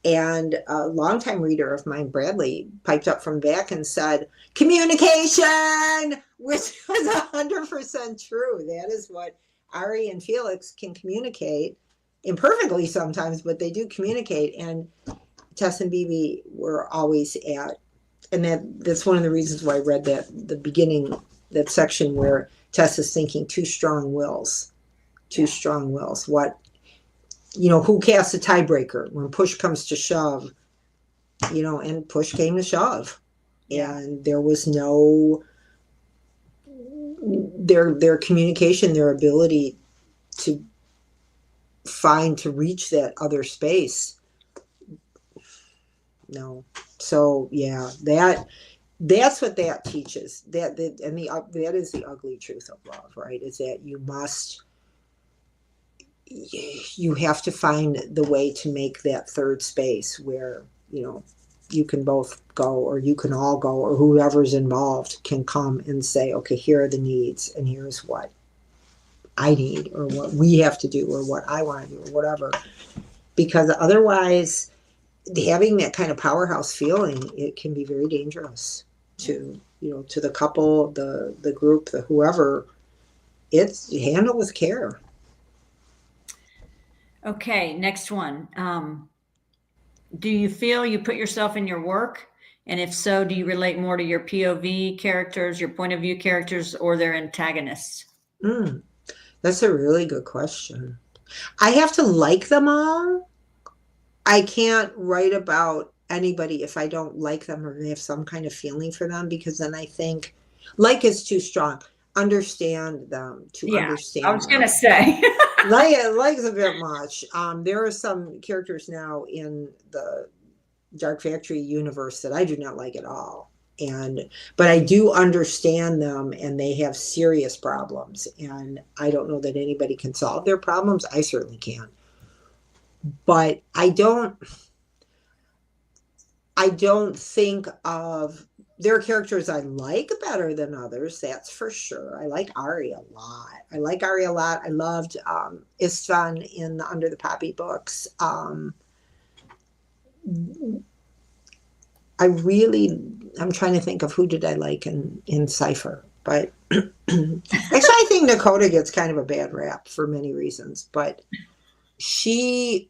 And a longtime reader of mine, Bradley, piped up from back and said, communication, which was 100% true. That is what Ari and Felix can communicate, imperfectly sometimes, but they do communicate. And Tess and Bibi were always at, and that's one of the reasons why I read the beginning, that section where Tess is thinking two strong wills. What, who casts a tiebreaker when push comes to shove, and push came to shove. And there was no, their communication, their ability to reach that other space. No. So yeah, that's what that teaches. That is the ugly truth of love, right? Is that you have to find the way to make that third space where, you can both go, or you can all go, or whoever's involved can come and say, okay, here are the needs, and here's what I need, or what we have to do, or what I want to do, or whatever. Because otherwise, having that kind of powerhouse feeling, it can be very dangerous to the couple, the group, the whoever. It's handled with care. Okay, next one. Do you feel you put yourself in your work? And if so, do you relate more to your POV characters, your point of view characters, or their antagonists? That's a really good question. I have to like them all. I can't write about anybody if I don't like them or have some kind of feeling for them, because then I think like is too strong. Understand them to understand. I was going to say. Like a bit much. There are some characters now in the Dark Factory universe that I do not like at all. But I do understand them, and they have serious problems. And I don't know that anybody can solve their problems. I certainly can. But I don't think of, there are characters I like better than others, that's for sure. I like Ari a lot. I loved Istvan in the Under the Poppy books. I'm trying to think of who did I like in Cypher. But actually, I think Nakota gets kind of a bad rap for many reasons. But she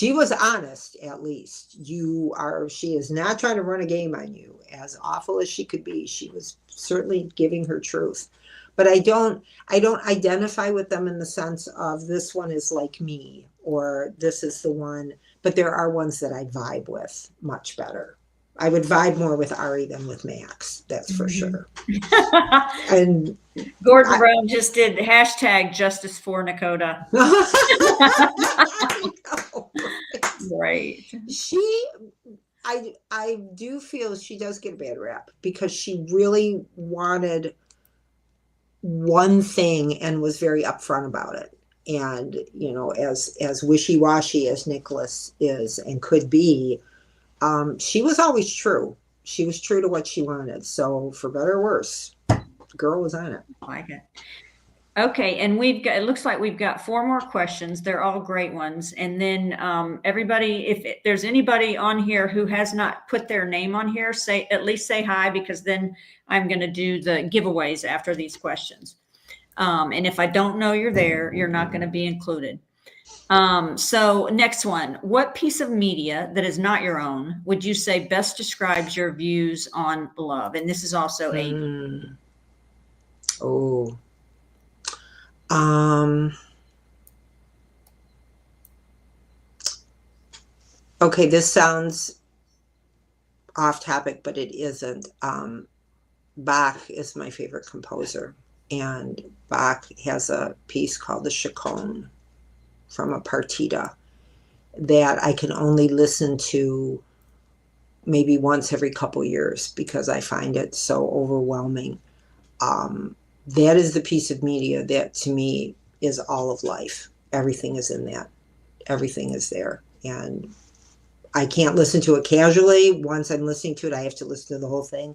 was honest, at least. She is not trying to run a game on you. As awful as she could be, she was certainly giving her truth. But I don't identify with them in the sense of this one is like me, or this is the one. But there are ones that I vibe with much better. I would vibe more with Ari than with Max. That's for sure. And Gordon Brown just did #Justice for Nakota. I know, right? Right. I do feel she does get a bad rap because she really wanted one thing and was very upfront about it. And, you know, as wishy-washy as Nicholas is and could be, she was always true. She was true to what she wanted. So for better or worse, girl was on it. I like it. Okay, and it looks like we've got 4 more questions. They're all great ones. And then everybody, if there's anybody on here who has not put their name on here, at least say hi, because then I'm going to do the giveaways after these questions. And if I don't know you're there, you're not going to be included. So next one, what piece of media that is not your own would you say best describes your views on love? And this is also Oh. Okay, this sounds off topic, but it isn't. Bach is my favorite composer, and Bach has a piece called the Chaconne from a partita that I can only listen to maybe once every couple years because I find it so overwhelming. That is the piece of media that to me is all of life. Everything is in that. Everything is there. And I can't listen to it casually. Once I'm listening to it, I have to listen to the whole thing.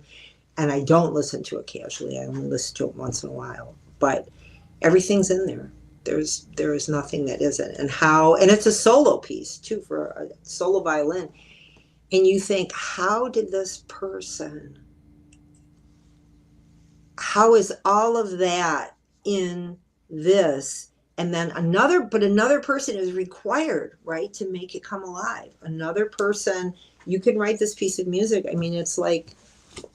And I don't listen to it casually. I only listen to it once in a while. But everything's in there. There is nothing that isn't. And it's a solo piece too, for a solo violin. And you think, how is all of that in this? And then another person is required, right, to make it come alive. Another person, you can write this piece of music. I mean, it's like,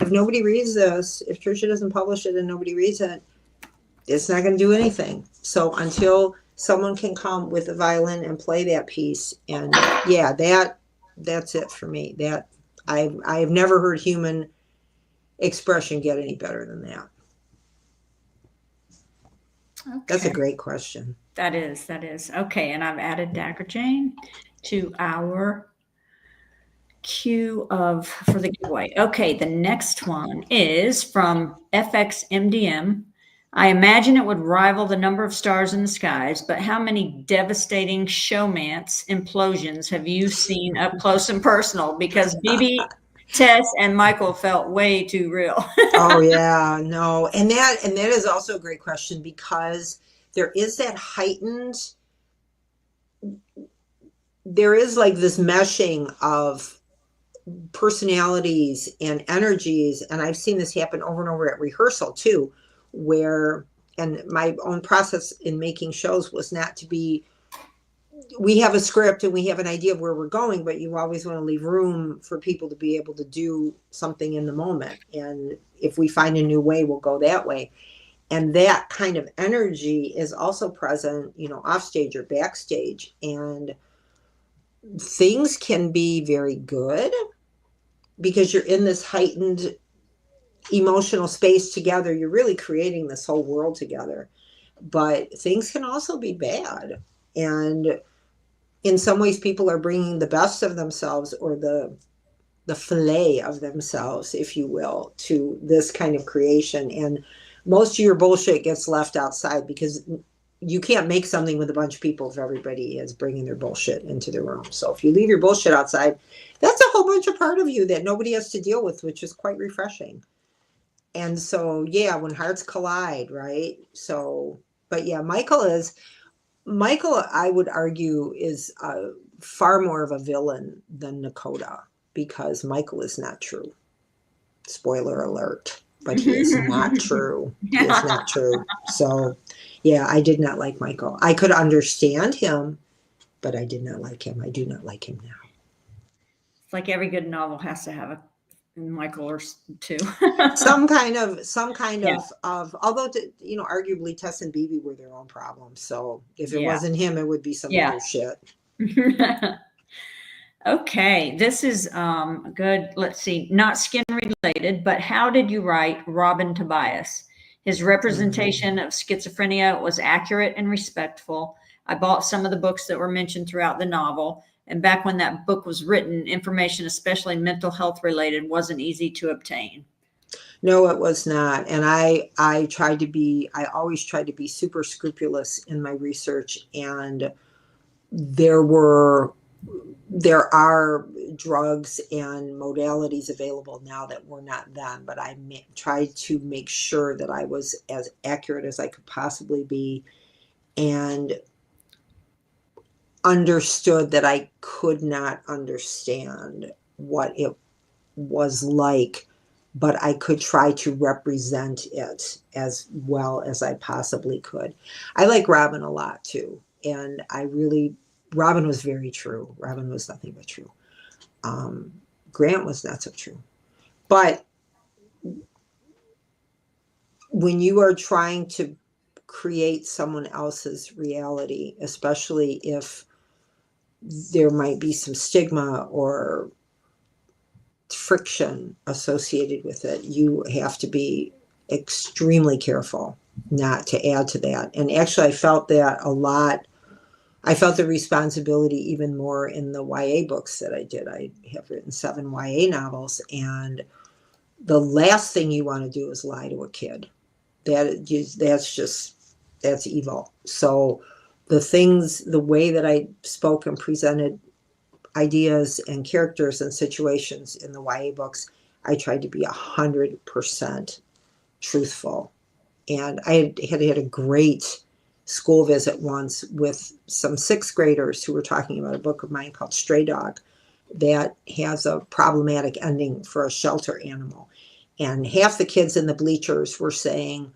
if nobody reads this, if Trisha doesn't publish it and nobody reads it, it's not going to do anything. So until someone can come with a violin and play that piece, and yeah, that's it for me. That I've never heard human expression get any better than that. Okay. That's a great question. That is. Okay, and I've added Dagger Jane to our queue for the giveaway. Okay, the next one is from FXMDM. I imagine it would rival the number of stars in the skies, but how many devastating showmance implosions have you seen up close and personal? Because BB, Tess, and Michael felt way too real. Oh yeah, no. And that is also a great question because there is that heightened, there is like this meshing of personalities and energies. And I've seen this happen over and over at rehearsal too, where, and my own process in making shows was not to be, we have a script and we have an idea of where we're going, but you always want to leave room for people to be able to do something in the moment. And if we find a new way, we'll go that way. And that kind of energy is also present, you know, off stage or backstage. And things can be very good because you're in this heightened emotional space together. You're really creating this whole world together. But things can also be bad. And in some ways, people are bringing the best of themselves or the fillet of themselves, if you will, to this kind of creation. And most of your bullshit gets left outside because you can't make something with a bunch of people if everybody is bringing their bullshit into the room. So if you leave your bullshit outside, that's a whole bunch of part of you that nobody has to deal with, which is quite refreshing. And so, yeah, when hearts collide, right? So, but yeah, Michael, I would argue, is far more of a villain than Nakota because Michael is not true. Spoiler alert. But he is not true. He is not true. So, yeah, I did not like Michael. I could understand him, but I did not like him. I do not like him now. It's like every good novel has to have a Michael or two. some kind of although, you know, arguably Tess and BB were their own problems. So if it wasn't him, it would be some other shit. Okay, this is good. Let's see, not skin related, but how did you write Robin Tobias? His representation of schizophrenia was accurate and respectful. I bought some of the books that were mentioned throughout the novel. And back when that book was written, information, especially mental health related, wasn't easy to obtain. No, it was not. And I always tried to be super scrupulous in my research. And there are drugs and modalities available now that were not then, but I tried to make sure that I was as accurate as I could possibly be, and understood that I could not understand what it was like, but I could try to represent it as well as I possibly could. I like Robin a lot too. And Robin was very true. Robin was nothing but true. Grant was not so true. But when you are trying to create someone else's reality, especially if there might be some stigma or friction associated with it, you have to be extremely careful not to add to that. And actually, I felt that a lot. I felt the responsibility even more in the YA books that I did. I have written 7 YA novels, and the last thing you want to do is lie to a kid. That's evil. So the way that I spoke and presented ideas and characters and situations in the YA books, I tried to be 100% truthful. And I had a great school visit once with some 6th graders who were talking about a book of mine called Stray Dog that has a problematic ending for a shelter animal. And half the kids in the bleachers were saying,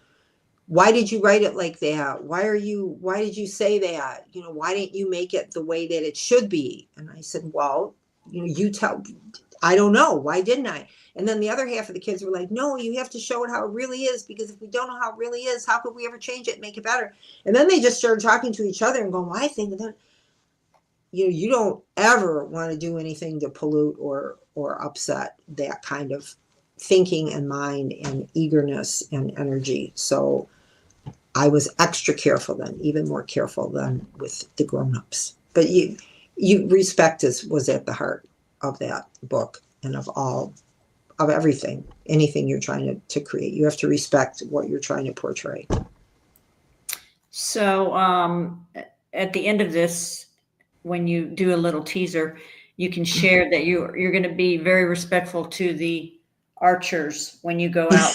why did you write it like that? Why did you say that? Why didn't you make it the way that it should be? And I said, well, I don't know. Why didn't I? And then the other half of the kids were like, no, you have to show it how it really is, because if we don't know how it really is, how could we ever change it and make it better? And then they just started talking to each other and going, well, I think that, you don't ever want to do anything to pollute or upset that kind of thinking and mind and eagerness and energy. So I was extra careful then, even more careful than with the grown-ups. But respect was at the heart of that book and of everything, anything you're trying to create. You have to respect what you're trying to portray. So at the end of this, when you do a little teaser, you can share that you're going to be very respectful to the archers when you go out.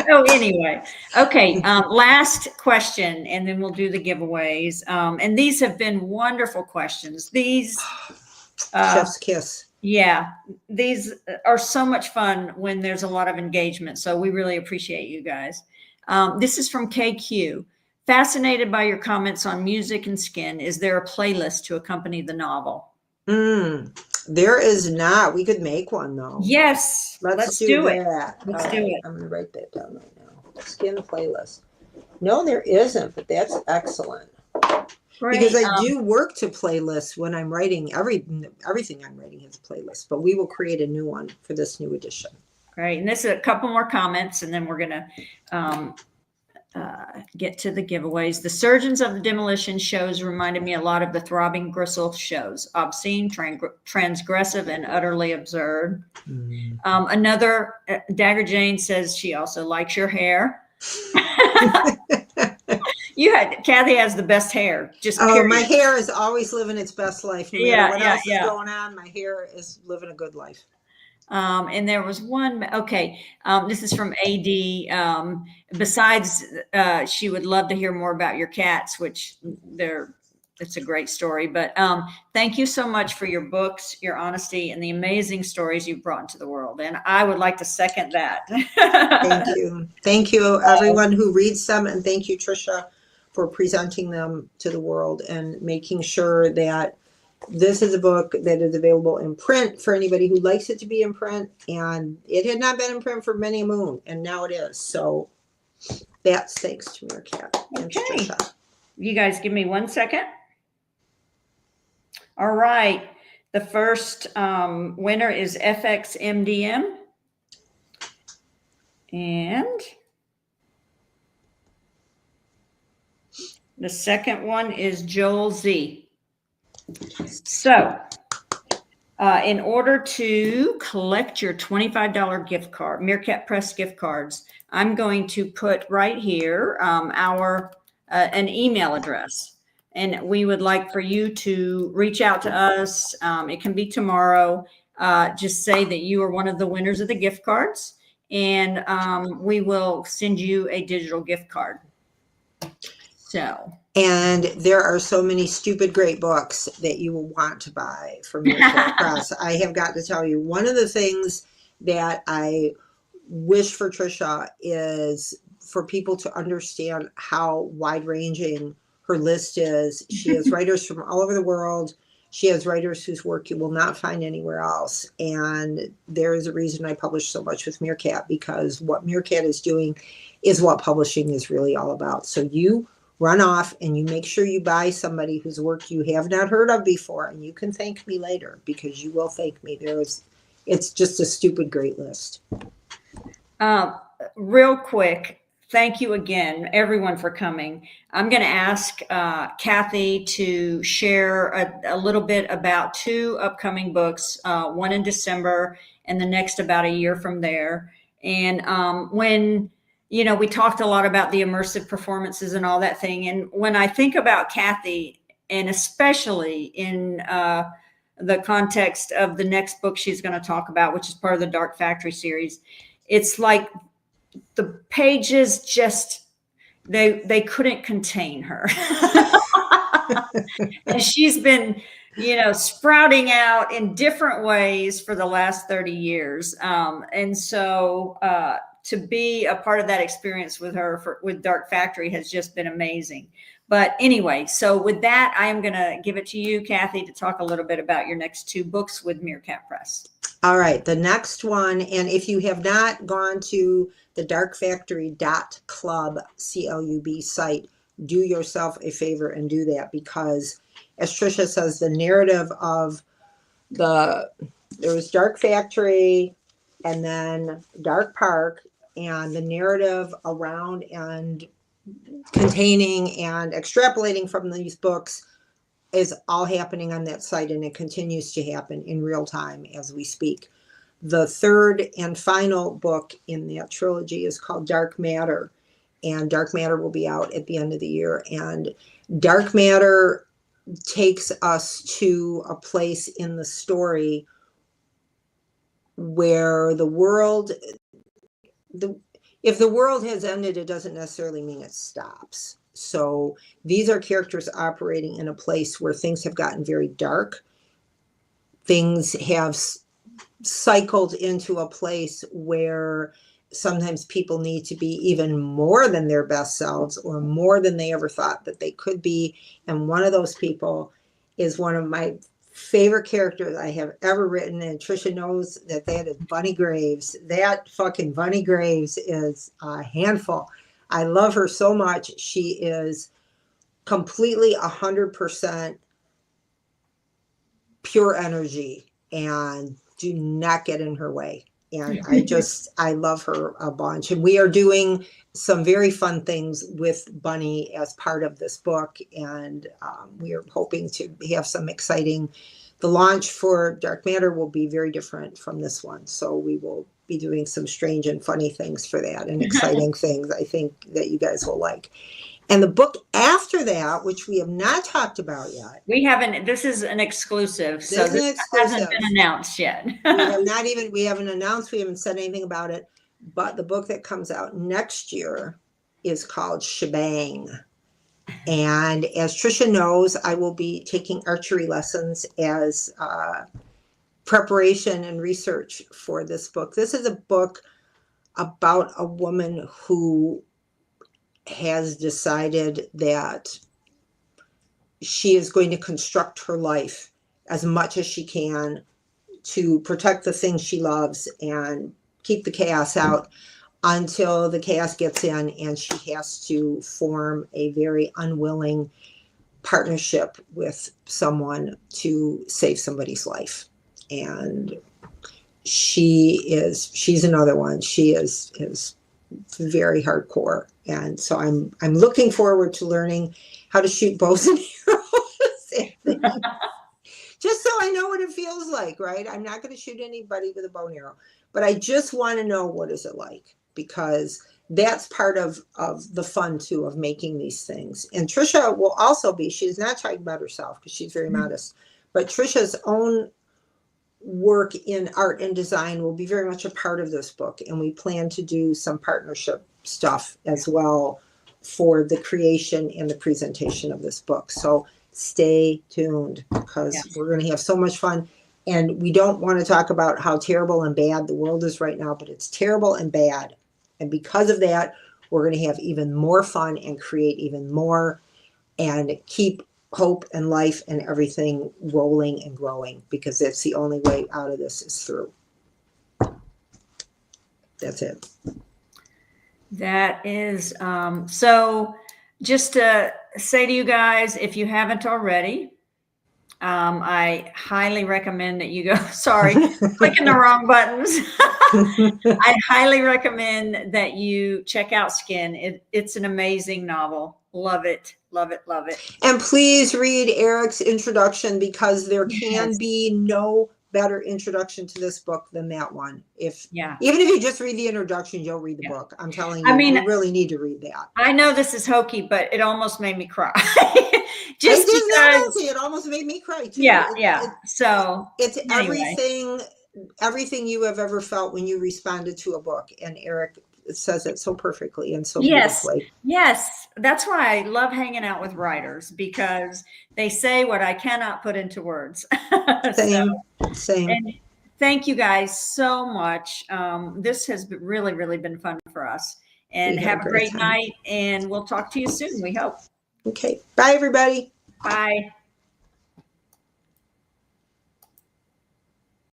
Oh, anyway. Okay. Last question, and then we'll do the giveaways. And these have been wonderful questions. These chef's kiss. Yeah, these are so much fun when there's a lot of engagement. So we really appreciate you guys. This is from KQ. Fascinated by your comments on music and skin. Is there a playlist to accompany the novel? There is not. We could make one though. Yes. Let's do it. Let's do it. I'm going to write that down right now. Skin playlist. No, there isn't, but that's excellent. Great. Because I do work to playlists when I'm writing. Everything I'm writing has a playlist, but we will create a new one for this new edition. Great. And this is a couple more comments, and then we're going to get to the giveaways. The Surgeons of the Demolition shows reminded me a lot of the Throbbing Gristle shows. Obscene, transgressive, and utterly absurd. Another, Dagger Jane says she also likes your hair. Kathe has the best hair. Just period. My hair is always living its best life. No matter what else is going on, my hair is living a good life. And there was one. Okay, this is from AD. Besides, she would love to hear more about your cats, which it's a great story. But thank you so much for your books, your honesty, and the amazing stories you've brought into the world. And I would like to second that. Thank you, everyone who reads them, and thank you, Tricia, for presenting them to the world and making sure that this is a book that is available in print for anybody who likes it to be in print. And it had not been in print for many a moon, and now it is. So that's thanks to Meerkat and Tricia. You guys give me 1 second. All right. The first winner is FXMDM. And the second one is Joel Z. So, in order to collect your $25 gift card, Meerkat Press gift cards, I'm going to put right here an email address. And we would like for you to reach out to us. It can be tomorrow. Just say that you are one of the winners of the gift cards, and we will send you a digital gift card. So. And there are so many stupid great books that you will want to buy from Meerkat Press. I have got to tell you, one of the things that I wish for Trisha is for people to understand how wide-ranging her list is. She has writers from all over the world. She has writers whose work you will not find anywhere else. And there is a reason I publish so much with Meerkat, because what Meerkat is doing is what publishing is really all about. So you run off and you make sure you buy somebody whose work you have not heard of before, and you can thank me later, because you will thank me. It's just a stupid great list. Real quick, thank you again, everyone, for coming. I'm going to ask Kathe to share a little bit about 2 upcoming books, one in December and the next about a year from there. And when we talked a lot about the immersive performances and all that thing. And when I think about Kathe, and especially in the context of the next book she's going to talk about, which is part of the Dark Factory series, it's like the pages just, they couldn't contain her. And she's been, sprouting out in different ways for the last 30 years. And so, to be a part of that experience with her with Dark Factory has just been amazing. But anyway, so with that, I am going to give it to you, Kathe, to talk a little bit about your next 2 books with Meerkat Press. All right, the next one, and if you have not gone to the darkfactory.club, CLUB site, do yourself a favor and do that, because as Trisha says, the narrative of there was Dark Factory and then Dark Park, and the narrative around and containing and extrapolating from these books is all happening on that site, and it continues to happen in real time as we speak. The third and final book in that trilogy is called Dark Matter, and Dark Matter will be out at the end of the year. And Dark Matter takes us to a place in the story where the world, if the world has ended, it doesn't necessarily mean it stops. So these are characters operating in a place where things have gotten very dark. Things have cycled into a place where sometimes people need to be even more than their best selves, or more than they ever thought that they could be. And one of those people is one of my favorite characters I have ever written, and Trisha knows that is Bunny Graves. That fucking Bunny Graves is a handful. I love her so much. She is completely 100% pure energy, and do not get in her way. And I love her a bunch. And we are doing some very fun things with Bunny as part of this book. And we are hoping to have some exciting, the launch for Dark Matter will be very different from this one. So we will be doing some strange and funny things for that, and exciting things I think that you guys will like. And the book after that, which we have not talked about yet. We haven't, this is an exclusive. So this hasn't been announced yet. We haven't announced, we haven't said anything about it. But the book that comes out next year is called Shebang. And as Trisha knows, I will be taking archery lessons as preparation and research for this book. This is a book about a woman who has decided that she is going to construct her life as much as she can to protect the things she loves and keep the chaos out until the chaos gets in, and she has to form a very unwilling partnership with someone to save somebody's life. And she's another one. She is very hardcore. And so I'm looking forward to learning how to shoot bows and arrows just so I know what it feels like, right? I'm not going to shoot anybody with a bow and arrow, but I just want to know what is it like, because that's part of the fun too of making these things. And Trisha will also be, she's not talking about herself because she's very modest, but Trisha's own work in art and design will be very much a part of this book. And we plan to do some partnership stuff as well for the creation and the presentation of this book. So stay tuned, because we're going to have so much fun. And we don't want to talk about how terrible and bad the world is right now, but it's terrible and bad. And because of that, we're going to have even more fun and create even more and keep hope and life and everything rolling and growing, because that's the only way out of this is through. That's it. That is, so just to say to you guys, if you haven't already, I highly recommend that you go, sorry, clicking the wrong buttons. I highly recommend that you check out Skin. It's an amazing novel. Love it, love it, love it. And please read Eric's introduction, because there can be no better introduction to this book than that one. Even if you just read the introduction, you'll read the book. I'm telling you, you really need to read that. I know this is hokey, but it almost made me cry. Just because it almost made me cry too. So it's everything you have ever felt when you responded to a book, and Eric says it so perfectly and so beautifully. Yes, that's why I love hanging out with writers, because they say what I cannot put into words. Same. And thank you guys so much. This has really, really been fun for us. And have a great night, and we'll talk to you soon, we hope. Okay. Bye, everybody. Bye.